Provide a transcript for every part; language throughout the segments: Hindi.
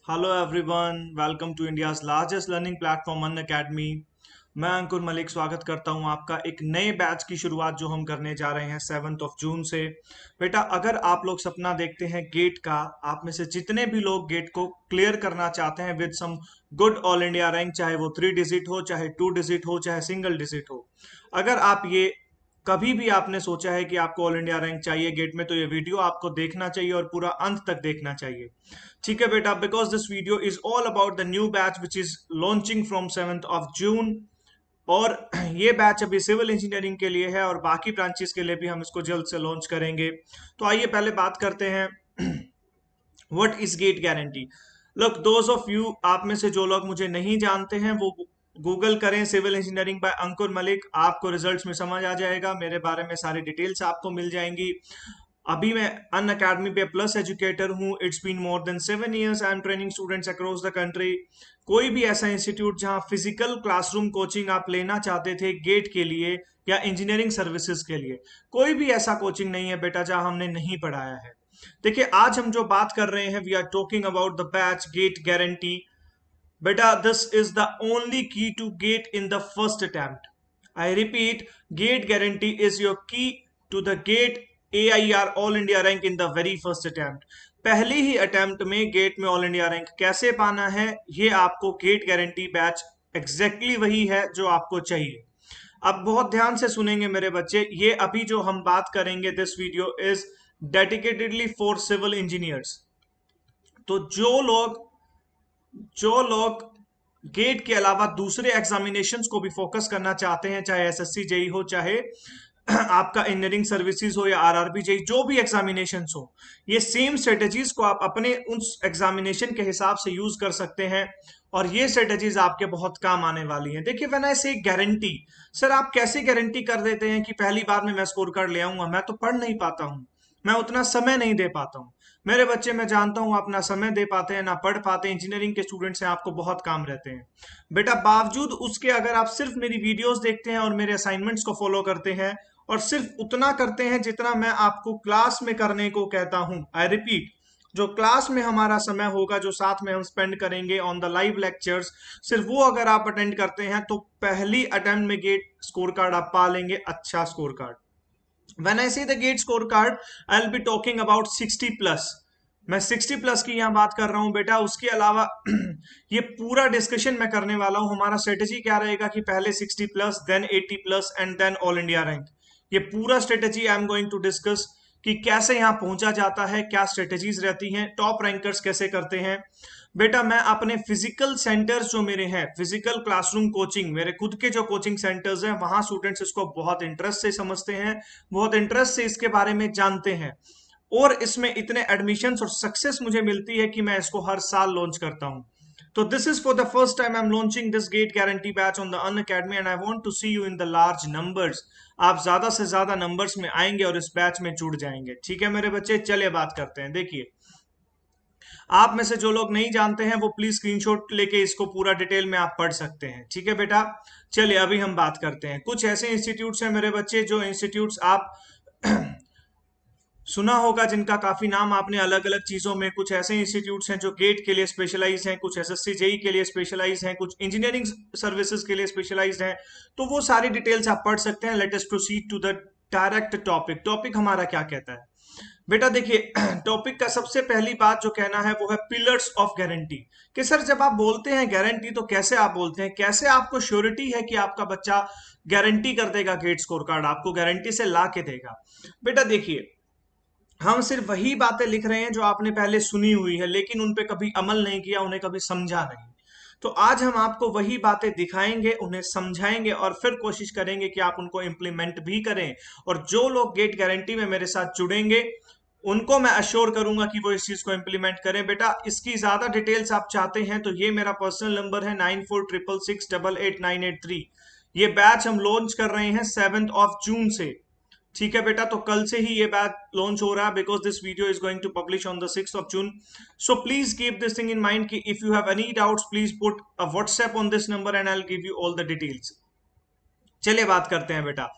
Hello everyone, welcome to India's largest learning platform Unacademy. मैं अंकुर मलिक स्वागत करता हूं आपका एक नए बैच की शुरुआत जो हम करने जा रहे हैं 7 जून से। बेटा, अगर आप लोग सपना देखते हैं गेट का, आप में से जितने भी लोग गेट को क्लियर करना चाहते हैं with some good all India rank, चाहे वो 3 डिजिट हो, चाहे 2 डिजिट हो, चाहे सिंगल डिजिट हो, अगर आप ये कभी भी आपने सोचा है कि आपको ऑल इंडिया रैंक चाहिए गेट में, तो ये वीडियो आपको देखना चाहिए और पूरा अंत तक देखना चाहिए। ठीक है बेटा, because this video is all about the new batch which is launching from 7 जून। और ये बैच अभी सिविल इंजीनियरिंग के लिए है और बाकी ब्रांचेस के लिए भी हम इसको जल्द से लॉन्च करेंगे। तो आइए पहले बात करते हैं what is get guarantee. Look, those of you, आप में से जो लोग मुझे नहीं जानते हैं वो गूगल करें सिविल इंजीनियरिंग बाय अंकुर मलिक, आपको रिजल्ट्स में समझ आ जाएगा, मेरे बारे में सारी डिटेल्स आपको मिल जाएंगी। अभी मैं अन अकेडमी पे प्लस एजुकेटर हूँ। It's been more than 7 years I am training students across the country. कोई भी ऐसा इंस्टीट्यूट जहाँ फिजिकल क्लासरूम कोचिंग आप लेना चाहते थे गेट के लिए या इंजीनियरिंग सर्विसेज के लिए, कोई भी ऐसा कोचिंग नहीं है बेटा जहाँ हमने नहीं पढ़ाया है। देखिए, आज हम जो बात कर रहे हैं, we are talking about the batch GATE guarantee. बेटा, this is the only key to get in the first attempt. I repeat, GATE guarantee is your key to the GATE AIR all India rank in the very first attempt. पहले ही अटेम्प्ट में गेट में ऑल इंडिया रैंक कैसे पाना है, ये आपको गेट गारंटी बैच एग्जैक्टली वही है जो आपको चाहिए। अब बहुत ध्यान से सुनेंगे मेरे बच्चे, ये अभी जो हम बात करेंगे, this video is dedicatedly for civil engineers. तो जो लोग गेट के अलावा दूसरे एग्जामिनेशंस को भी फोकस करना चाहते हैं, चाहे SSC जेई हो, चाहे आपका इंजीनियरिंग सर्विसेज हो या RRB जेई, जो भी एग्जामिनेशंस हो, ये सेम स्ट्रेटेजीज को आप अपने उस एग्जामिनेशन के हिसाब से यूज कर सकते हैं और ये स्ट्रेटेजीज आपके बहुत काम आने वाली हैं। देखिए, व्हेन आई से गारंटी, सर आप कैसे गारंटी कर देते हैं कि पहली बार में मैं स्कोर कार्ड ले आऊंगा? मैं तो पढ़ नहीं पाता हूँ, मैं उतना समय नहीं दे पाता हूँ। मेरे बच्चे, मैं जानता हूँ अपना समय दे पाते हैं ना पढ़ पाते हैं, इंजीनियरिंग के स्टूडेंट्स हैं, आपको बहुत काम रहते हैं। बेटा, बावजूद उसके अगर आप सिर्फ मेरी वीडियोस देखते हैं और मेरे असाइनमेंट्स को फॉलो करते हैं और सिर्फ उतना करते हैं जितना मैं आपको क्लास में करने को कहता हूं, आई रिपीट, जो क्लास में हमारा समय होगा, जो साथ में हम स्पेंड करेंगे ऑन द लाइव लेक्चर्स, सिर्फ वो अगर आप अटेंड करते हैं तो पहली अटेम्प्ट में गेट स्कोर कार्ड आप पा लेंगे, अच्छा score card. When I say the gate scorecard, I'll be talking about 60+। मैं 60+ की यहाँ बात कर रहा हूँ बेटा। उसके अलावा ये पूरा डिस्कशन मैं करने वाला हूँ। हमारा स्ट्रेटेजी क्या रहेगा कि पहले 60+, then 80+ and then all India rank. ये पूरा strategy I am going to discuss कि कैसे यहाँ पहुंचा जाता है, क्या स्ट्रेटेजीज रहती हैं, टॉप रैंकर्स कैसे करते हैं। बेटा, मैं अपने फिजिकल सेंटर्स जो मेरे हैं, फिजिकल क्लासरूम कोचिंग, मेरे खुद के जो कोचिंग सेंटर्स हैं, वहां स्टूडेंट्स इसको बहुत इंटरेस्ट से समझते हैं, बहुत इंटरेस्ट से इसके बारे में जानते हैं और इसमें इतने एडमिशन्स और सक्सेस मुझे मिलती है कि मैं इसको हर साल लॉन्च करता हूं। तो this is for the first time I am launching this GATE guarantee batch on the Unacademy and I want to see you in the large numbers. आप ज्यादा से ज्यादा नंबर्स में आएंगे और इस बैच में जुड़ जाएंगे। ठीक है मेरे बच्चे, चलिए बात करते हैं। देखिए, आप में से जो लोग नहीं जानते हैं वो प्लीज स्क्रीनशॉट लेके इसको पूरा डिटेल में आप पढ़ सकते हैं। ठीक है बेटा, चलिए अभी हम बात करते हैं। कुछ ऐसे इंस्टीट्यूट्स हैं मेरे बच्चे, जो इंस्टीट्यूट्स आप सुना होगा, जिनका काफी नाम आपने अलग अलग चीजों में, कुछ ऐसे इंस्टीट्यूट्स हैं जो गेट के लिए स्पेशलाइज हैं, कुछ SSC जेई के लिए स्पेशलाइज हैं, कुछ इंजीनियरिंग सर्विसेज के लिए स्पेशलाइज्ड हैं। तो वो सारी डिटेल्स आप पढ़ सकते हैं। Let us proceed to the direct topic. Topic हमारा क्या कहता है बेटा? देखिए, टॉपिक का सबसे पहली बात जो कहना है वो है पिलर्स ऑफ गारंटी। कि सर जब आप बोलते हैं गारंटी तो कैसे आप बोलते हैं, कैसे आपको श्योरिटी है कि आपका बच्चा गारंटी कर देगा, गेट स्कोर कार्ड आपको गारंटी से ला के देगा? बेटा देखिए, हम सिर्फ वही बातें लिख रहे हैं जो आपने पहले सुनी हुई है, लेकिन उन पे कभी अमल नहीं किया, उन्हें कभी समझा नहीं। तो आज हम आपको वही बातें दिखाएंगे, उन्हें समझाएंगे और फिर कोशिश करेंगे कि आप उनको इम्प्लीमेंट भी करें। और जो लोग गेट गारंटी में मेरे साथ जुड़ेंगे, उनको मैं अश्योर करूंगा कि वो इस चीज को इम्प्लीमेंट करें। बेटा, इसकी ज्यादा डिटेल्स आप चाहते हैं तो ये मेरा पर्सनल नंबर है 9466688983। ये बैच हम लॉन्च कर रहे हैं 7 जून से। ठीक है बेटा, तो कल से ही ये बैच लॉन्च हो रहा है, because this video is going to publish on the 6 June. So please keep this thing in mind कि if you have any doubts please put a WhatsApp on this number and I will give you all the details. चलिए बात करते हैं बेटा।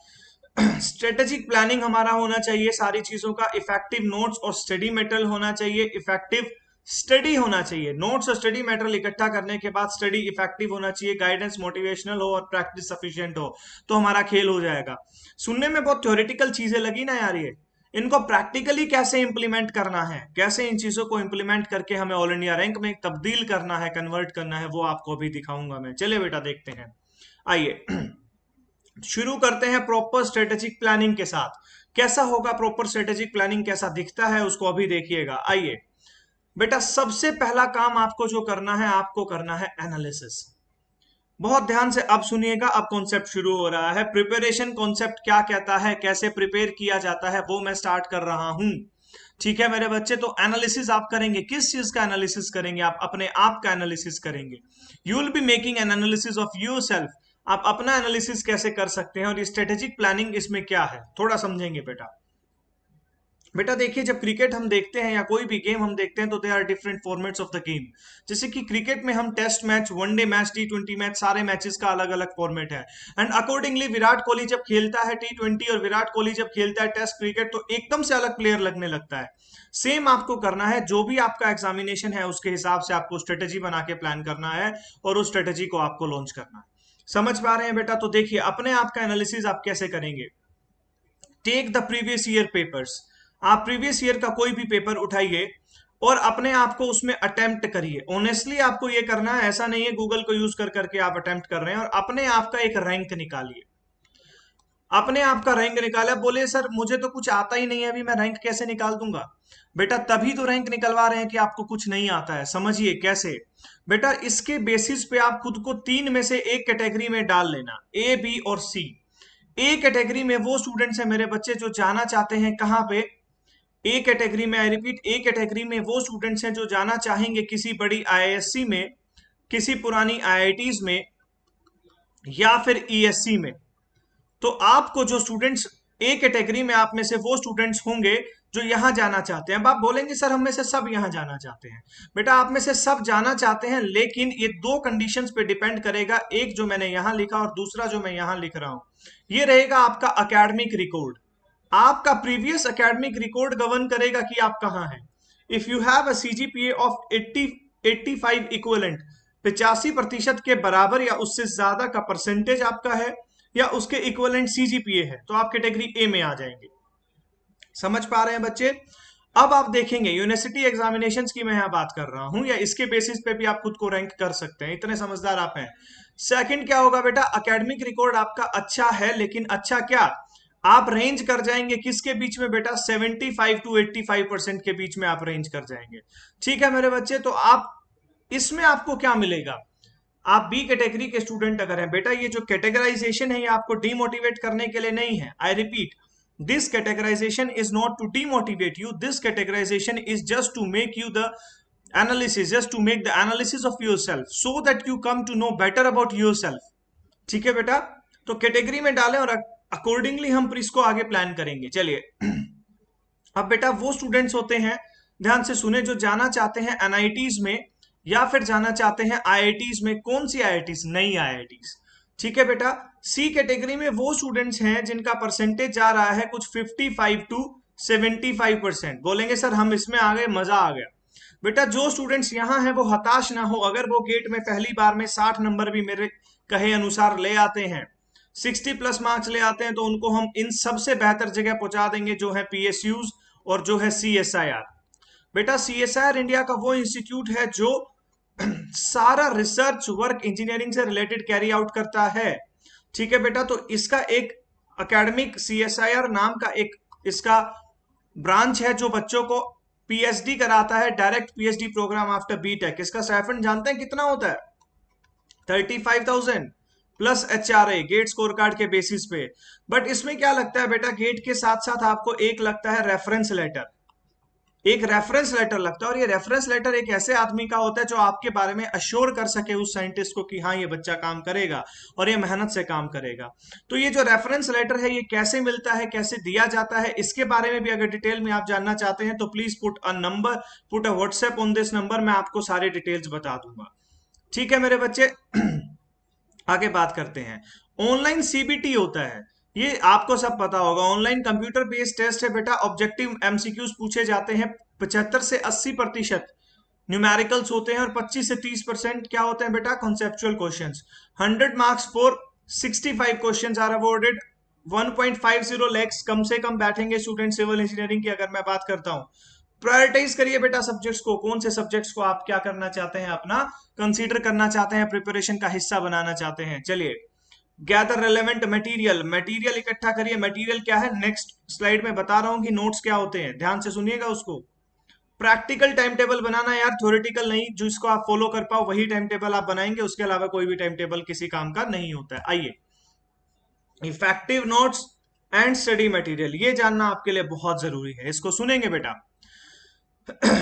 स्ट्रेटेजिक प्लानिंग हमारा होना चाहिए सारी चीजों का, इफेक्टिव नोट्स और स्टडी मेटेरियल होना चाहिए, इफेक्टिव स्टडी होना चाहिए, नोट्स और स्टडी मटेरियल इकट्ठा करने के बाद स्टडी इफेक्टिव होना चाहिए, गाइडेंस मोटिवेशनल हो और प्रैक्टिस सफिशिएंट हो, तो हमारा खेल हो जाएगा। सुनने में बहुत थ्योरेटिकल चीजें लगी ना यार, ये इनको प्रैक्टिकली कैसे इंप्लीमेंट करना है, कैसे इन चीजों को इंप्लीमेंट करके हमें ऑल इंडिया रैंक में तब्दील करना है, कन्वर्ट करना है, वो आपको अभी दिखाऊंगा मैं। चलिए बेटा देखते हैं, आइए शुरू करते हैं प्रॉपर स्ट्रेटेजिक प्लानिंग के साथ। कैसा होगा प्रॉपर स्ट्रेटेजिक प्लानिंग, कैसा दिखता है उसको अभी देखिएगा। आइए बेटा, सबसे पहला काम आपको जो करना है, आपको करना है एनालिसिस। बहुत ध्यान से अब सुनिएगा, अब कॉन्सेप्ट शुरू हो रहा है। प्रिपरेशन कॉन्सेप्ट क्या कहता है, कैसे प्रिपेयर किया जाता है, वो मैं स्टार्ट कर रहा हूं। ठीक है मेरे बच्चे, तो एनालिसिस आप करेंगे, किस चीज का एनालिसिस करेंगे? आप अपने आप का एनालिसिस करेंगे। You will be making an analysis of you self. आप अपना एनालिसिस कैसे कर सकते हैं और ये स्ट्रेटेजिक प्लानिंग इसमें क्या है, थोड़ा समझेंगे बेटा। बेटा देखिए, जब क्रिकेट हम देखते हैं या कोई भी गेम हम देखते हैं तो they are different formats of the game. जैसे कि क्रिकेट में हम test match, one day match, T20 match, सारे मैचेस का अलग अलग फॉर्मेट है। एंड अकॉर्डिंगली विराट कोहली जब खेलता है T20 और विराट कोहली जब खेलता है टेस्ट क्रिकेट, तो एकदम से अलग प्लेयर लगने लगता है। सेम आपको करना है, जो भी आपका एग्जामिनेशन है उसके हिसाब से आपको स्ट्रेटेजी बना के प्लान करना है और उस स्ट्रेटेजी को आपको लॉन्च करना है। समझ पा रहे हैं बेटा? तो देखिए, अपने आप का एनालिसिस आप कैसे करेंगे। Take the previous year papers. आप प्रीवियस ईयर का कोई भी पेपर उठाइए और अपने आप को उसमें अटेम्प्ट करिए। ऑनेस्टली आपको ये करना है, ऐसा नहीं है गूगल को यूज कर करके आप अटेम्प्ट कर रहे हैं, और अपने आप का एक रैंक निकालिए। अपने आप का रैंक निकाला। बोले सर मुझे तो कुछ आता ही नहीं है, अभी मैं रैंक कैसे निकाल दूंगा? बेटा तभी तो रैंक निकलवा रहे हैं कि आपको कुछ नहीं आता है। समझिए कैसे। बेटा इसके बेसिस पे आप खुद को 3 में से एक कैटेगरी में डाल लेना, A, B और C। ए कैटेगरी में वो स्टूडेंट्स हैं मेरे बच्चे जो जाना चाहते हैं कहाँ पे? ए कैटेगरी में, आई रिपीट, ए कैटेगरी में वो स्टूडेंट्स हैं जो जाना चाहेंगे किसी बड़ी IISc में, किसी पुरानी IITs में, या फिर ESC में। तो आपको जो स्टूडेंट्स ए कैटेगरी में, आप में से वो स्टूडेंट्स होंगे जो यहां जाना चाहते हैं। अब आप बोलेंगे सर हम में से सब यहां जाना चाहते हैं। बेटा आप में से सब जाना चाहते हैं, लेकिन ये 2 कंडीशंस पे डिपेंड करेगा, एक जो मैंने यहां लिखा और दूसरा जो मैं यहां लिख रहा हूं। ये रहेगा आपका अकेडमिक रिकॉर्ड। आपका प्रीवियस एकेडमिक रिकॉर्ड गवर्न करेगा कि आप कहां हैं। If you have a CGPA of 85 equivalent, 85% के बराबर या उससे ज्यादा का परसेंटेज आपका है, या उसके इक्विवेलेंट CGPA है, तो आप कैटेगरी ए में आ जाएंगे। समझ पा रहे हैं बच्चे? अब आप देखेंगे यूनिवर्सिटी एग्जामिनेशंस की मैं यहां बात कर रहा हूं, या इसके बेसिस पे भी आप खुद को रैंक कर सकते हैं, इतने समझदार आप हैं। सेकंड क्या होगा बेटा, एकेडमिक रिकॉर्ड आपका अच्छा है, लेकिन अच्छा क्या, आप रेंज कर जाएंगे किसके बीच में बेटा? 75 to 85% के बीच में आप रेंज कर जाएंगे। ठीक है मेरे बच्चे, तो आप इसमें आपको क्या मिलेगा? आप बी कैटेगरी के स्टूडेंट अगर हैं, बेटा ये जो कैटेगराइजेशन है ये आपको डिमोटिवेट करने के लिए नहीं है। I repeat, this categorisation is not to demotivate you, this categorisation is just to make you the analysis, just to make the analysis of yourself, so that you come to know better about yourself. ठीक है बेटा, तो कैटेगरी में डालें और अकॉर्डिंगली हम फिर इसको आगे प्लान करेंगे। चलिए अब बेटा वो स्टूडेंट्स होते हैं, ध्यान से सुने, जो जाना चाहते हैं NITs में या फिर जाना चाहते हैं IITs में। कौन सी IITs? नई IITs। ठीक है बेटा, सी कैटेगरी में वो स्टूडेंट्स हैं जिनका परसेंटेज जा रहा है कुछ 55 to 75%। बोलेंगे सर हम इसमें आ गए, मजा आ गया। बेटा जो स्टूडेंट्स यहां हैं वो हताश ना हो, अगर वो गेट में पहली बार में 60 नंबर भी मेरे कहे अनुसार ले आते हैं, 60+ मार्क्स ले आते हैं, तो उनको हम इन सबसे बेहतर जगह पहुंचा देंगे, जो है PSUs और जो है CSIR। बेटा CSIR इंडिया का वो इंस्टीट्यूट है जो सारा रिसर्च वर्क इंजीनियरिंग से रिलेटेड कैरी आउट करता है। ठीक है बेटा, तो इसका एक एकेडमिक CSIR नाम का एक इसका ब्रांच है जो बच्चों को PhD कराता है, direct PhD programme after BTech। इसका स्टाइपेंड जानते हैं कितना होता है? 35,000 plus HRA GATE score card के बेसिस पे। बट इसमें क्या लगता है बेटा, गेट के साथ साथ आपको एक लगता है रेफरेंस लेटर, एक रेफरेंस लेटर लगता है। और ये रेफरेंस लेटर एक ऐसे आदमी का होता है जो आपके बारे में अश्योर कर सके उस साइंटिस्ट को कि हाँ ये बच्चा काम करेगा और ये मेहनत से काम करेगा। तो ये जो रेफरेंस लेटर है ये कैसे मिलता है, कैसे दिया जाता है, इसके बारे में भी अगर डिटेल में आप जानना चाहते हैं तो please put a number, put a WhatsApp on this number, मैं आपको सारे डिटेल्स बता दूंगा। ठीक है मेरे बच्चे, आगे बात करते हैं। ऑनलाइन CBT होता है, ये आपको सब पता होगा। ऑनलाइन कंप्यूटर बेस्ड टेस्ट है बेटा, ऑब्जेक्टिव MCQs पूछे जाते हैं 75 से 80%। न्यूमेरिकल्स होते हैं, और 25 से 30% क्या होते हैं बेटा, conceptual questions. 100 marks for 65 questions are awarded. 1.50 lakhs कम से कम बैठेंगे स्टूडेंट सिविल इंजीनियरिंग की, अगर मैं बात करता हूं। प्रायोरिटाइज करिए बेटा सब्जेक्ट्स को, कौन से सब्जेक्ट्स को आप क्या करना चाहते हैं, अपना कंसीडर करना चाहते हैं, प्रिपरेशन का हिस्सा बनाना चाहते हैं। चलिए, गैदर रेलेवेंट मटेरियल, मटेरियल इकट्ठा करिए। मटेरियल क्या है, नेक्स्ट स्लाइड में बता रहा हूं कि नोट्स क्या होते हैं, ध्यान से सुनिएगा उसको। प्रैक्टिकल टाइम टेबल बनाना यार, थ्योरेटिकल नहीं, जिसको आप फॉलो कर पाओ वही टाइम टेबल आप बनाएंगे, उसके अलावा कोई भी टाइम टेबल किसी काम का नहीं होता है। आइए, effective notes and study material, ये जानना आपके लिए बहुत जरूरी है, इसको सुनेंगे बेटा।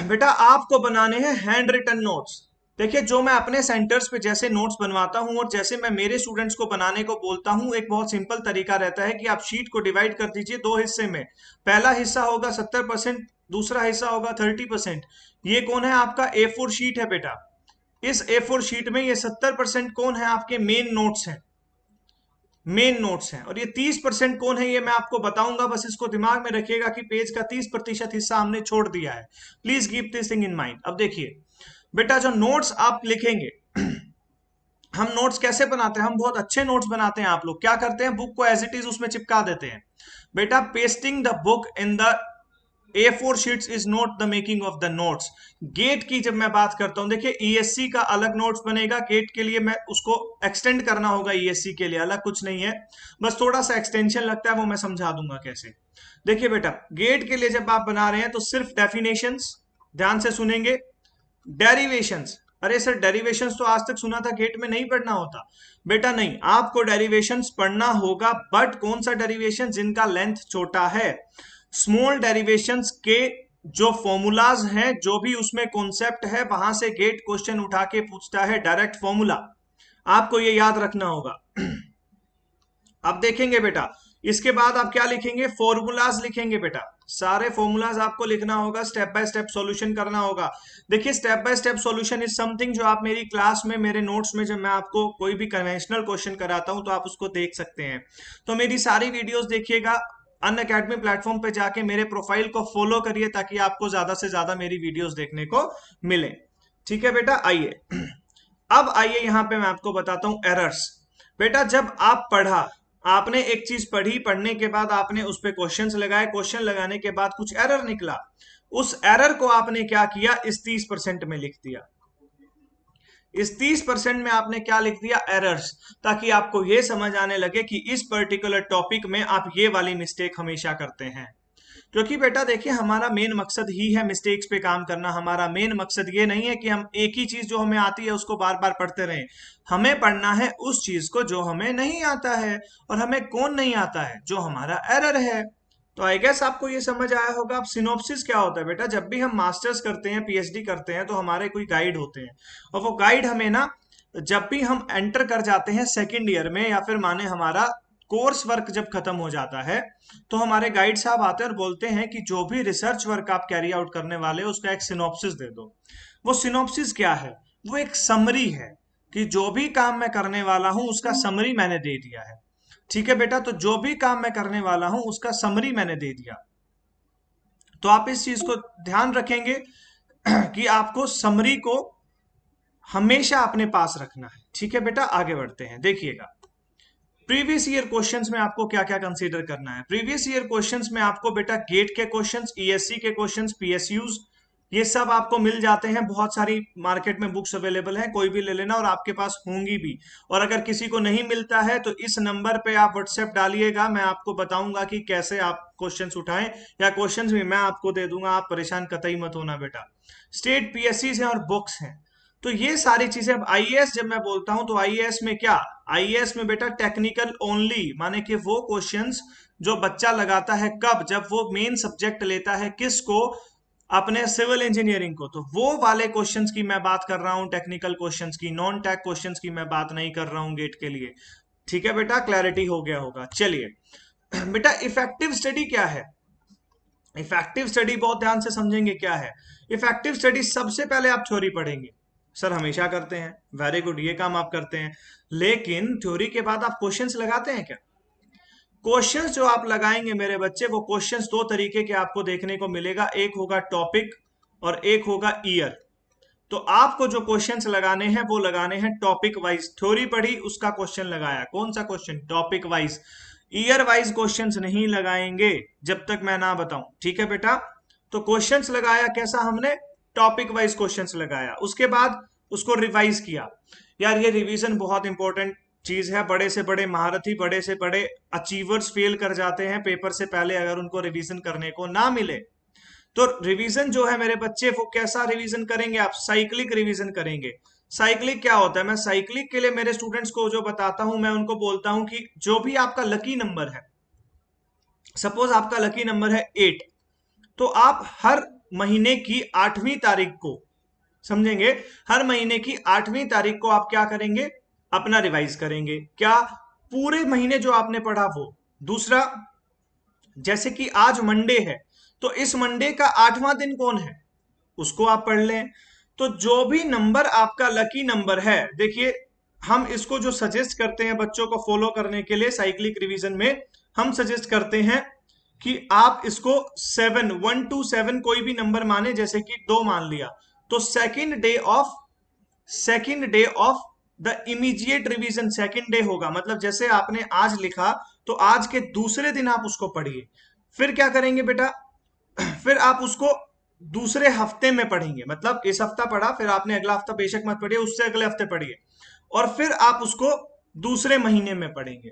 बेटा आपको बनाने हैं हैंड रिटन नोट्स। देखिए, जो मैं अपने सेंटर्स पे जैसे नोट्स बनवाता हूं और जैसे मैं मेरे स्टूडेंट्स को बनाने को बोलता हूं, एक बहुत सिंपल तरीका रहता है कि आप शीट को डिवाइड कर दीजिए दो हिस्से में। पहला हिस्सा होगा 70%, दूसरा हिस्सा होगा 30%। ये कौन है, आपका A4 शीट है बेटा। इस A4 शीट में ये 70% कौन है, आपके मेन नोट्स हैं, मेन नोट्स हैं। और ये 30% कौन है, ये मैं आपको बताऊंगा, बस इसको दिमाग में रखिएगा कि पेज का 30% हिस्सा हमने छोड़ दिया है। Please keep this thing in mind. अब देखिए बेटा, जो नोट्स आप लिखेंगे, हम नोट्स कैसे बनाते हैं, हम बहुत अच्छे नोट्स बनाते हैं। आप लोग क्या करते हैं, बुक को एज इट इज उसमें चिपका देते हैं। बेटा pasting the book in the A4 sheets is not the making of the notes. GATE की जब मैं बात करता हूं, देखिए ESC का अलग नोट्स बनेगा, गेट के लिए मैं उसको एक्सटेंड करना होगा, ESC के लिए अलग कुछ नहीं है, बस थोड़ा सा एक्सटेंशन लगता है, वो मैं समझा दूंगा कैसे। देखिए बेटा, गेट के लिए जब आप बना रहे हैं तो सिर्फ डेफिनेशंस, ध्यान से सुनेंगे, डेरिवेशंस। अरे सर, डेरिवेशंस तो आज तक सुना था गेट में नहीं पढ़ना होता। बेटा नहीं, आपको डेरिवेशंस पढ़ना होगा, बट कौन सा डेरिवेशन, जिनका लेंथ छोटा है। स्मॉल डेरिवेशंस के जो फॉर्मूलाज हैं, जो भी उसमें कॉन्सेप्ट है, वहां से गेट क्वेश्चन उठा के पूछता है डायरेक्ट फॉर्मूला, आपको ये याद रखना होगा। अब देखेंगे बेटा, इसके बाद आप क्या लिखेंगे, फॉर्मूलाज लिखेंगे बेटा, सारे फॉर्मूलाज आपको लिखना होगा, स्टेप बाय स्टेप सॉल्यूशन करना होगा। देखिए, step by step solution is something जो आप मेरी क्लास में, मेरे नोट्स में, जब मैं आपको कोई भी कन्वेंशनल क्वेश्चन कराता हूं तो आप उसको देख सकते हैं। तो मेरी सारी वीडियोस देखिएगा, अनअकैडमी प्लेटफॉर्म पे जाके मेरे प्रोफाइल को फॉलो करिए, ताकि आपको ज्यादा से ज्यादा मेरी वीडियोस देखने को मिले। ठीक है बेटा, आइए अब आइए यहां पे मैं आपको बताता हूं एरर्स। बेटा जब आप पढ़ा, आपने एक चीज पढ़ी, पढ़ने के बाद आपने उस पर क्वेश्चंस लगाए, क्वेश्चन लगाने के बाद कुछ एरर निकला, उस एरर को आपने क्या किया, इस 30% में लिख दिया। इस 30% में आपने क्या लिख दिया, एरर्स, ताकि आपको यह समझ आने लगे कि इस पर्टिकुलर टॉपिक में आप ये वाली मिस्टेक हमेशा करते हैं। क्योंकि बेटा देखिए, हमारा मेन मकसद ही है मिस्टेक्स पे काम करना। हमारा मेन मकसद ये नहीं है कि हम एक ही चीज जो हमें आती है उसको बार बार पढ़ते रहें। हमें पढ़ना है उस चीज को जो हमें नहीं आता है, और हमें कौन नहीं आता है, जो हमारा एरर है। तो आई गेस आपको ये समझ आया होगा। अब सिनॉप्सिस क्या होता है बेटा, जब भी हम मास्टर्स करते हैं, PhD करते हैं, तो हमारे कोई गाइड होते हैं, और वो गाइड हमें ना, जब भी हम एंटर कर जाते हैं सेकेंड ईयर में, या फिर माने हमारा कोर्स वर्क जब खत्म हो जाता है, तो हमारे गाइड साहब आते हैं और बोलते हैं कि जो भी रिसर्च वर्क आप कैरी आउट करने वाले हो उसका एक सिनॉप्सिस दे दो। वो सिनॉप्सिस क्या है, वो एक समरी है, कि जो भी काम मैं करने वाला हूं उसका समरी मैंने दे दिया है। ठीक है बेटा, तो जो भी काम मैं करने वाला हूं उसका समरी मैंने दे दिया। तो आप इस चीज को ध्यान रखेंगे कि आपको समरी को हमेशा अपने पास रखना है। ठीक है बेटा, आगे बढ़ते हैं, देखिएगा प्रीवियस ईयर क्वेश्चंस में आपको क्या क्या कंसीडर करना है। प्रीवियस ईयर क्वेश्चंस में आपको बेटा गेट के क्वेश्चंस, ESC के क्वेश्चंस, PSUs, ये सब आपको मिल जाते हैं। बहुत सारी मार्केट में बुक्स अवेलेबल हैं, कोई भी ले लेना, और आपके पास होंगी भी। और अगर किसी को नहीं मिलता है तो इस नंबर पे आप व्हाट्सएप डालिएगा, मैं आपको बताऊंगा कि कैसे आप क्वेश्चंस उठाएं, या क्वेश्चंस भी मैं आपको दे दूंगा, आप परेशान कतई मत होना बेटा। स्टेट PSCs हैं और बुक्स हैं, तो ये सारी चीजें। अब IAS जब मैं बोलता हूं तो IAS में क्या, IAS में बेटा टेक्निकल ओनली, माने कि वो क्वेश्चंस जो बच्चा लगाता है कब, जब वो मेन सब्जेक्ट लेता है, किसको, अपने सिविल इंजीनियरिंग को, तो वो वाले क्वेश्चंस की मैं बात कर रहा हूं, टेक्निकल क्वेश्चंस की, नॉन टेक क्वेश्चंस की मैं बात नहीं कर रहा हूं गेट के लिए। ठीक है बेटा, क्लैरिटी हो गया होगा। चलिए बेटा, इफेक्टिव स्टडी क्या है। इफेक्टिव स्टडी बहुत ध्यान से समझेंगे क्या है। इफेक्टिव स्टडी, सबसे पहले आप थ्योरी पढ़ेंगे, सर हमेशा करते हैं, वेरी गुड, ये काम आप करते हैं, लेकिन थ्योरी के बाद आप क्वेश्चंस लगाते हैं क्या। क्वेश्चंस जो आप लगाएंगे मेरे बच्चे, वो क्वेश्चंस दो तरीके के आपको देखने को मिलेगा, एक होगा टॉपिक और एक होगा ईयर। तो आपको जो क्वेश्चंस लगाने हैं वो लगाने हैं टॉपिक वाइज। थ्योरी पढ़ी, उसका क्वेश्चन लगाया, कौन सा question, topic wise. Year wise questions नहीं लगाएंगे जब तक मैं ना बताऊं, ठीक है बेटा। तो क्वेश्चंस लगाया कैसा हमने, टॉपिक वाइज क्वेश्चंस लगाया, उसके बाद उसको रिवाइज किया। यार ये रिवीजन बहुत इंपॉर्टेंट चीज है। बड़े से बड़े महारथी, बड़े से बड़े अचीवर्स फेल कर जाते हैं पेपर से पहले अगर उनको रिवीजन करने को ना मिले। तो रिवीजन जो है मेरे बच्चे, वो कैसा रिवीजन करेंगे आप, साइक्लिक रिवीजन करेंगे। साइक्लिक क्या होता है, मैं साइक्लिक के लिए मेरे स्टूडेंट्स को जो बताता हूं, मैं उनको बोलता हूं कि जो भी आपका लकी नंबर है, सपोज आपका लकी नंबर है 8, तो आप हर महीने की 8वीं तारीख को, समझेंगे, हर महीने की 8वीं तारीख को आप क्या करेंगे, अपना रिवाइज करेंगे। क्या, पूरे महीने जो आपने पढ़ा वो। दूसरा, जैसे कि आज मंडे है, तो इस मंडे का 8वां दिन कौन है, उसको आप पढ़ लें। तो जो भी नंबर आपका लकी नंबर है, देखिए हम इसको जो सजेस्ट करते हैं बच्चों को फॉलो करने के लिए साइक्लिक रिवीजन में, हम सजेस्ट करते हैं कि आप इसको 7, 1 to 7 कोई भी नंबर माने, जैसे कि 2 मान लिया, तो second day of the immediate revision, second day होगा। मतलब जैसे आपने आज लिखा, तो आज के दूसरे दिन आप उसको पढ़िए। फिर क्या करेंगे बेटा, फिर आप उसको दूसरे हफ्ते में पढ़ेंगे। मतलब इस हफ्ता पढ़ा, फिर आपने अगला हफ्ता बेशक मत पढ़िए, उससे अगले हफ्ते पढ़िए, और फिर आप उसको दूसरे महीने में पढ़ेंगे।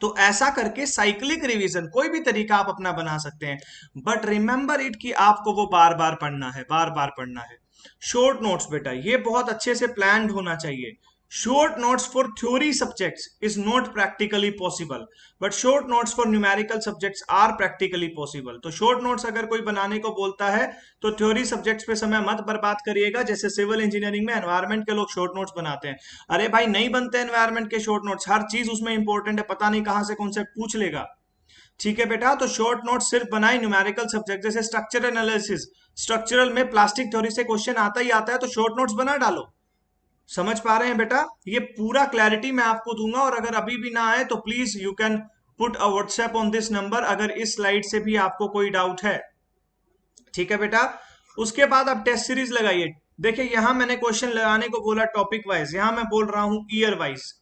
तो ऐसा करके साइक्लिक रिवीजन कोई भी तरीका आप अपना बना सकते हैं, बट रिमेंबर इट कि आपको वो बार बार पढ़ना है, बार बार पढ़ना है। शॉर्ट नोट्स बेटा, ये बहुत अच्छे से प्लान्ड होना चाहिए। Short notes for theory subjects is not practically possible, but short notes for numerical subjects are practically possible. तो शॉर्ट नोट्स अगर कोई बनाने को बोलता है तो थ्योरी सब्जेक्ट्स पे समय मत बर्बाद करिएगा। जैसे सिविल इंजीनियरिंग में एनवायरमेंट के लोग शॉर्ट नोट्स बनाते हैं, अरे भाई नहीं बनते एनवायरमेंट के शॉर्ट नोट्स, हर चीज उसमें इंपॉर्टेंट है, पता नहीं कहां से कॉन्सेप्ट पूछ लेगा। ठीक है बेटा, तो शॉर्ट नोट सिर्फ बनाए न्यूमेरिकल सब्जेक्ट, जैसे स्ट्रक्चरल एनालिसिस, स्ट्रक्चरल में प्लास्टिक थ्योरी से क्वेश्चन आता ही आता है, तो शॉर्ट नोट्स बना डालो। समझ पा रहे हैं बेटा, ये पूरा क्लैरिटी मैं आपको दूंगा, और अगर अभी भी ना आए तो please you can put a WhatsApp on this number अगर इस स्लाइड से भी आपको कोई डाउट है। ठीक है बेटा, उसके बाद आप टेस्ट सीरीज लगाइए। देखिए यहां मैंने क्वेश्चन लगाने को बोला टॉपिक वाइज, यहां मैं बोल रहा हूं ईयर वाइज।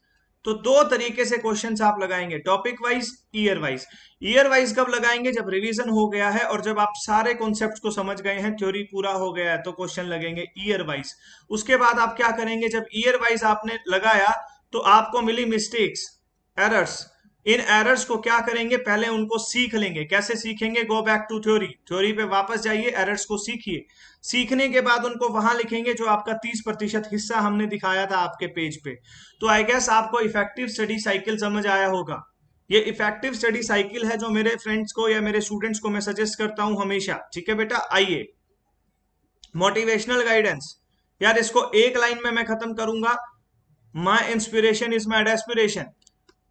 तो दो तरीके से क्वेश्चंस आप लगाएंगे, topic wise, year wise. Year wise कब लगाएंगे, जब रिवीजन हो गया है और जब आप सारे कॉन्सेप्ट्स को समझ गए हैं, थ्योरी पूरा हो गया है, तो क्वेश्चन लगेंगे ईयर वाइज। उसके बाद आप क्या करेंगे, जब ईयर वाइज आपने लगाया तो आपको मिली मिस्टेक्स, एरर्स, इन एरर्स को क्या करेंगे, पहले उनको सीख लेंगे। कैसे सीखेंगे, go back to theory, theory पे वापस जाइए, एरर्स को सीखिए। सीखने के बाद उनको वहां लिखेंगे जो आपका 30% हिस्सा हमने दिखाया था आपके पेज पे। तो आई गेस आपको इफेक्टिव स्टडी साइकिल समझ आया होगा। ये इफेक्टिव स्टडी साइकिल है जो मेरे फ्रेंड्स को या मेरे स्टूडेंट्स को मैं सजेस्ट करता हूं हमेशा। ठीक है बेटा, आइए मोटिवेशनल गाइडेंस। यार इसको एक लाइन में मैं खत्म करूंगा, my inspiration is my desperation.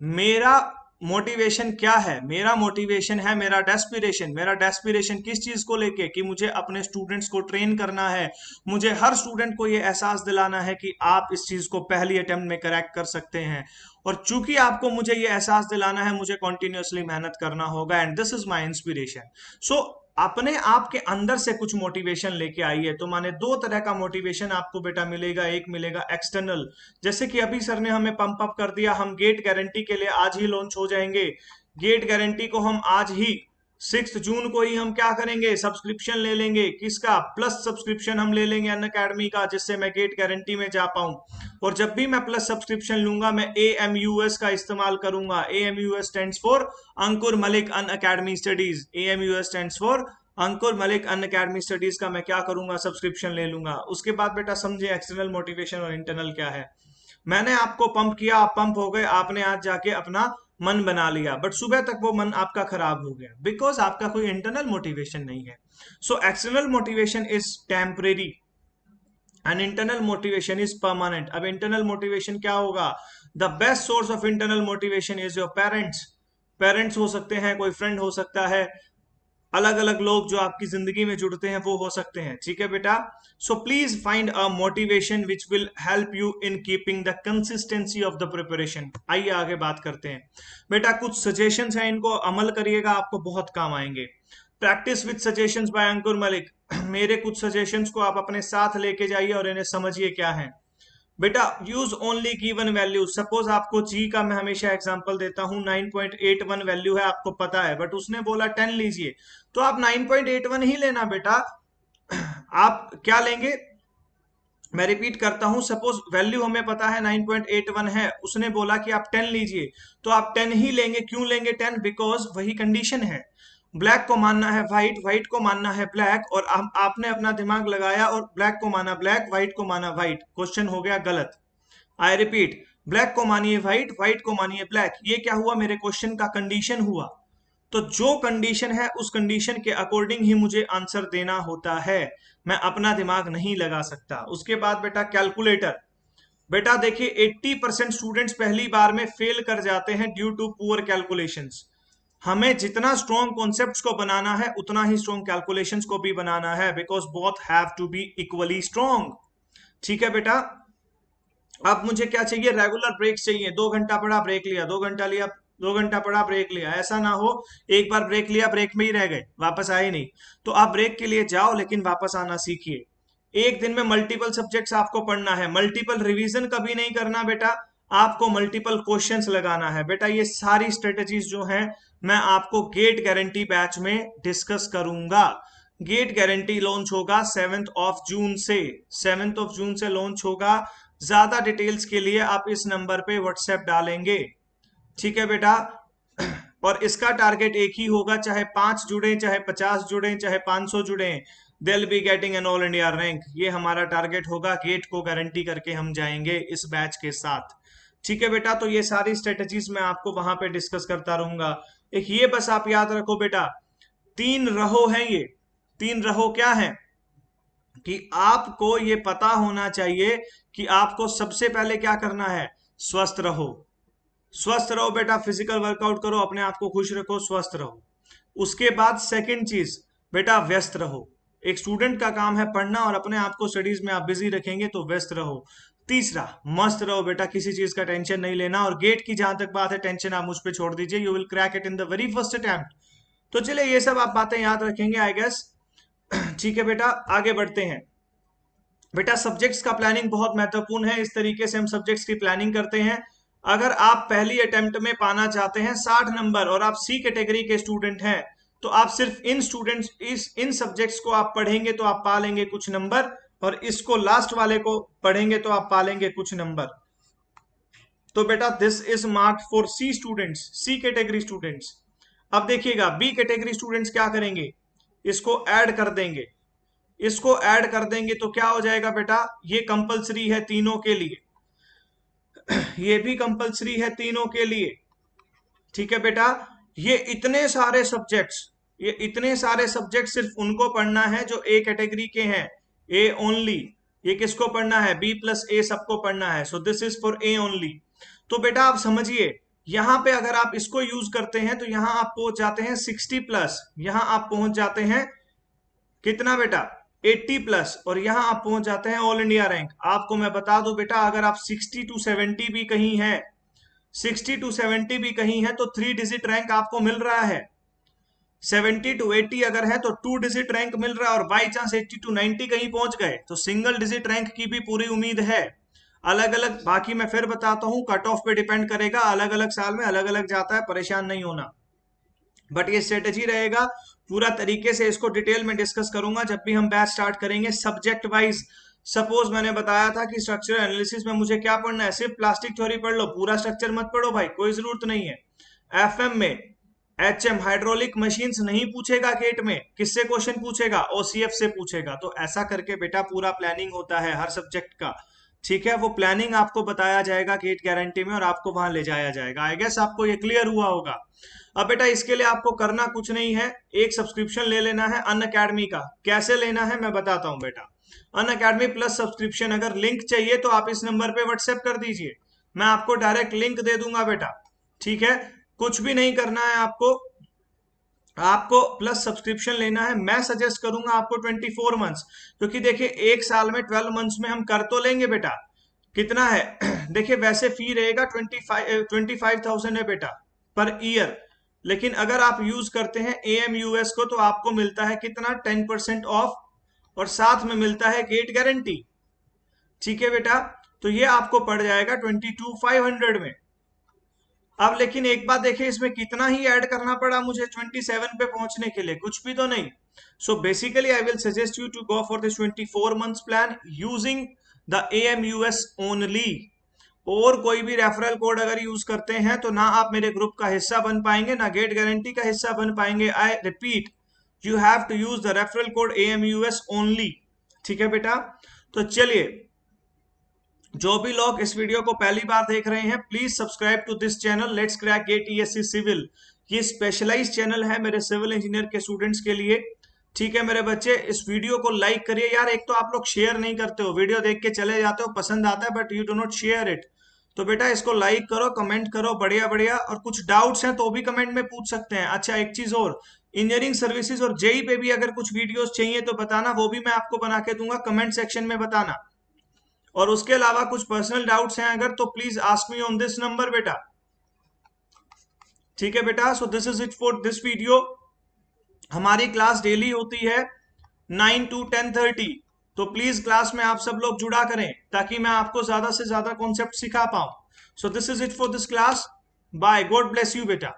मेरा मोटिवेशन क्या है, मेरा मोटिवेशन है मेरा डेस्पिरेशन। मेरा डेस्पिरेशन किस चीज को लेके, कि मुझे अपने स्टूडेंट्स को ट्रेन करना है। मुझे हर स्टूडेंट को ये एहसास दिलाना है कि आप इस चीज को पहली अटेम्प्ट में करेक्ट कर सकते हैं। और चूंकि आपको मुझे ये एहसास दिलाना है, मुझे कॉन्टिन्यूसली मेहनत करना होगा, and this is my inspiration. So अपने आप के अंदर से कुछ मोटिवेशन लेके आइए। तो माने दो तरह का मोटिवेशन आपको बेटा मिलेगा, एक मिलेगा एक्सटर्नल, जैसे कि अभी सर ने हमें पंप अप कर दिया, हम गेट गारंटी के लिए आज ही लॉन्च हो जाएंगे। गेट गारंटी को हम आज ही 6 जून को ही हम क्या करेंगे, सब्सक्रिप्शन ले लेंगे। किसका, प्लस सब्सक्रिप्शन हम ले लेंगे अनअकैडमी का, जिससे मैं गेट गारंटी में जा पाऊं। और जब भी मैं प्लस सब्सक्रिप्शन लूंगा, मैं AMUS का इस्तेमाल करूंगा। AMUS stands for Ankur Malik Unacademy studies. AMUS stands for Ankur Malik Unacademy studies का मैं क्या करूंगा, सब्सक्रिप्शन ले लूंगा। उसके बाद बेटा समझे एक्सटर्नल मोटिवेशन और इंटरनल क्या है। मैंने आपको पंप किया, आप पंप हो गए, आपने आज जाके अपना मन बना लिया, बट सुबह तक वो मन आपका खराब हो गया, बिकॉज आपका कोई इंटरनल मोटिवेशन नहीं है। So external motivation is temporary and internal motivation is permanent. अब इंटरनल मोटिवेशन क्या होगा, the best source of internal motivation is your parents. Parents हो सकते हैं, कोई फ्रेंड हो सकता है, अलग अलग लोग जो आपकी जिंदगी में जुड़ते हैं वो हो सकते हैं। ठीक है बेटा, so please find a motivation which will help you in keeping the consistency of the preparation. आइए आगे बात करते हैं बेटा, कुछ सजेशंस हैं, इनको अमल करिएगा, आपको बहुत काम आएंगे। प्रैक्टिस विद सजेशंस बाय अंकुर मलिक। मेरे कुछ सजेशंस को आप अपने साथ लेके जाइए और इन्हें समझिए क्या है। बेटा use only given value. Suppose आपको जी का मैं हमेशा एग्जांपल देता हूं 9.81 वैल्यू है, आपको पता है, बट उसने बोला 10 लीजिए, तो आप 9.81 ही लेना बेटा। आप क्या लेंगे, मैं रिपीट करता हूं, सपोज वैल्यू हमें पता है 9.81 है, उसने बोला कि आप 10 लीजिए, तो आप 10 ही लेंगे। क्यों लेंगे 10? बिकॉज वही कंडीशन है। ब्लैक को मानना है व्हाइट, व्हाइट को मानना है ब्लैक, और आपने अपना दिमाग लगाया और ब्लैक को माना ब्लैक, व्हाइट को माना व्हाइट, क्वेश्चन हो गया गलत। आई रिपीट, ब्लैक को मानिए व्हाइट, व्हाइट को मानिए ब्लैक, ये क्या हुआ, मेरे क्वेश्चन का कंडीशन हुआ। तो जो कंडीशन है उस कंडीशन के अकॉर्डिंग ही मुझे आंसर देना होता है, मैं अपना दिमाग नहीं लगा सकता। उसके बाद बेटा कैलकुलेटर। बेटा देखिए 80% स्टूडेंट्स पहली बार में फेल कर जाते हैं ड्यू टू पुअर कैलकुलेशंस। हमें जितना स्ट्रॉन्ग कॉन्सेप्ट्स को बनाना है उतना ही स्ट्रॉन्ग कैलकुलेशंस को भी बनाना है, because both have to be equally strong. ठीक है बेटा। अब मुझे क्या चाहिए, रेगुलर ब्रेक्स चाहिए। 2 घंटा पढ़ा ब्रेक लिया, 2 घंटा लिया, 2 घंटा पढ़ा ब्रेक लिया, ऐसा ना हो एक बार ब्रेक लिया ब्रेक में ही रह गए, वापस आए नहीं। तो आप ब्रेक के लिए जाओ लेकिन वापस आना सीखिए। एक दिन में मल्टीपल सब्जेक्ट्स आपको पढ़ना है, मल्टीपल रिवीजन कभी नहीं करना बेटा, आपको मल्टीपल क्वेश्चंस लगाना है बेटा। ये सारी स्ट्रेटेजीज जो हैं मैं आपको गेट गारंटी बैच में डिस्कस करूंगा। गेट गारंटी लॉन्च होगा 7 जून से, 7 जून से लॉन्च होगा। ज्यादा डिटेल्स के लिए आप इस नंबर पे व्हाट्सएप डालेंगे, ठीक है बेटा। और इसका टारगेट एक ही होगा, चाहे 5 जुड़े, चाहे 50 जुड़े, चाहे 500 जुड़े, they will be getting an all India rank. ये हमारा टारगेट होगा, गेट को गारंटी करके हम जाएंगे इस बैच के साथ, ठीक है बेटा। तो ये सारी स्ट्रेटेजीज मैं आपको वहां पे डिस्कस करता रहूंगा। एक ये बस आप याद रखो बेटा, 3 रहो हैं ये। 3 रहो क्या है कि आपको ये पता होना चाहिए कि आपको सबसे पहले क्या करना है, स्वस्थ रहो। स्वस्थ रहो बेटा, फिजिकल वर्कआउट करो, अपने आप को खुश रखो, स्वस्थ रहो। उसके बाद सेकंड चीज बेटा, व्यस्त रहो। एक स्टूडेंट का काम है पढ़ना और अपने आप को स्टडीज में आप बिजी रखेंगे तो व्यस्त रहो। तीसरा, मस्त रहो बेटा, किसी चीज का टेंशन नहीं लेना। और गेट की जहां तक बात है, टेंशन आप मुझ पे छोड़ दीजिए, you will crack it in the very first attempt. तो चलिए ये सब आप बातें याद रखेंगे आई गेस। ठीक है बेटा, आगे बढ़ते हैं। बेटा सब्जेक्ट्स का प्लानिंग बहुत महत्वपूर्ण है। इस तरीके से हम सब्जेक्ट्स की प्लानिंग करते हैं। अगर आप पहली अटेम्प्ट में पाना चाहते हैं 60 नंबर और आप सी कैटेगरी के स्टूडेंट हैं, तो आप सिर्फ इन स्टूडेंट्स इन सब्जेक्ट्स को आप पढ़ेंगे तो आप पा लेंगे कुछ नंबर, और इसको लास्ट वाले को पढ़ेंगे तो आप पा लेंगे कुछ नंबर। तो बेटा this is marked for C students, C category students. अब देखिएगा बी कैटेगरी स्टूडेंट्स क्या करेंगे, इसको ऐड कर देंगे। इसको ऐड कर देंगे तो क्या हो जाएगा बेटा, ये कंपलसरी है तीनों के लिए, ये भी कंपलसरी है तीनों के लिए, ठीक है बेटा। ये इतने सारे सब्जेक्ट्स, ये इतने सारे सब्जेक्ट सिर्फ उनको पढ़ना है जो ए कैटेगरी के हैं, ए ओनली। ये किसको पढ़ना है, बी प्लस ए सबको पढ़ना है, सो this is for A only. तो बेटा आप समझिए, यहां पे अगर आप इसको यूज करते हैं तो यहां आप पहुंच जाते हैं 60+, यहां आप पहुंच जाते हैं कितना बेटा, 80+, और यहां आप पहुंच जाते हैं ऑल इंडिया रैंक। आपको मैं बता दूं बेटा, अगर आप 60 to 70 भी कहीं है, 60 to 70 भी कहीं है, तो 3 डिजिट रैंक आपको मिल रहा है। 70 to 80 अगर है तो 2 डिजिट रैंक मिल रहा है, और बाई चांस 80 to 90 कहीं पहुंच गए तो सिंगल डिजिट रैंक की भी पूरी उम्मीद है। अलग अलग, बाकी मैं फिर बताता हूं, कट ऑफ पे डिपेंड करेगा, अलग अलग साल में अलग अलग जाता है, परेशान नहीं होना। बट ये स्ट्रेटेजी रहेगा, पूरा तरीके से इसको डिटेल में डिस्कस करूंगा जब भी हम बैच स्टार्ट करेंगे सब्जेक्ट वाइज। सपोज मैंने बताया था कि स्ट्रक्चरल एनालिसिस में मुझे क्या पढ़ना है, सिर्फ प्लास्टिक थ्योरी पढ़ लो, पूरा स्ट्रक्चर मत पढ़ो भाई, कोई जरूरत नहीं है। एफएम में एचएम हाइड्रोलिक मशीन्स नहीं पूछेगा गेट में, किससे क्वेश्चन पूछेगा, ओसीएफ से पूछेगा। तो ऐसा करके बेटा पूरा प्लानिंग होता है हर सब्जेक्ट का, ठीक है। वो प्लानिंग आपको बताया जाएगा गेट गारंटी में और आपको वहां ले जाया जाएगा। आई गेस आपको ये क्लियर हुआ होगा। अब बेटा इसके लिए आपको करना कुछ नहीं है, एक सब्सक्रिप्शन ले लेना है अन अकेडमी का। कैसे लेना है मैं बताता हूं बेटा। अन अकेडमी प्लस सब्सक्रिप्शन, अगर लिंक चाहिए तो आप इस नंबर पे व्हाट्सएप कर दीजिए, मैं आपको डायरेक्ट लिंक दे दूंगा बेटा, ठीक है। कुछ भी नहीं करना है आपको, आपको प्लस सब्सक्रिप्शन लेना है। मैं सजेस्ट करूंगा आपको 24 मंथ्स, क्योंकि देखिए एक साल में 12 मंथ्स में हम कर तो लेंगे बेटा, कितना है देखिए वैसे फी रहेगा 25,000 है बेटा पर ईयर, लेकिन अगर आप यूज करते हैं AMUS को तो आपको मिलता है कितना, 10% ऑफ, और साथ में मिलता है गेट गारंटी। ठीक है बेटा, तो ये आपको पड़ जाएगा 22,500 में। अब लेकिन एक बात देखिए, इसमें कितना ही ऐड करना पड़ा मुझे 27 पे पहुंचने के लिए, कुछ भी तो नहीं। So basically I will suggest you to go for this 24 months plan using the AMUS only. और कोई भी रेफरल कोड अगर यूज करते हैं तो ना आप मेरे ग्रुप का हिस्सा बन पाएंगे, ना गेट गारंटी का हिस्सा बन पाएंगे। I repeat, you have to use the referral code AMUS only. ठीक है बेटा, तो चलिए, जो भी लोग इस वीडियो को पहली बार देख रहे हैं, please subscribe to this channel let's crack GATE ESC civil. ये स्पेशलाइज चैनल है मेरे सिविल इंजीनियर के स्टूडेंट्स के लिए। ठीक है मेरे बच्चे, इस वीडियो को लाइक करिए यार। एक तो आप लोग शेयर नहीं करते हो, वीडियो देख के चले जाते हो, पसंद आता है but you do not share it. तो बेटा इसको लाइक करो, कमेंट करो, बढ़िया बढ़िया। और कुछ डाउट्स हैं तो भी कमेंट में पूछ सकते हैं। अच्छा एक चीज और, इंजीनियरिंग सर्विसेज और जेई पे भी अगर कुछ वीडियोस चाहिए तो बताना, वो भी मैं आपको बना के दूंगा, कमेंट सेक्शन में बताना। और उसके अलावा कुछ पर्सनल डाउट्स हैं अगर, तो please ask me on this number बेटा। ठीक है बेटा, सो this is it for this video. हमारी क्लास डेली होती है 9 to 10:30, तो प्लीज क्लास में आप सब लोग जुड़ा करें ताकि मैं आपको ज्यादा से ज्यादा कॉन्सेप्ट सिखा पाऊं। So this is it for this class. Bye, God bless you बेटा।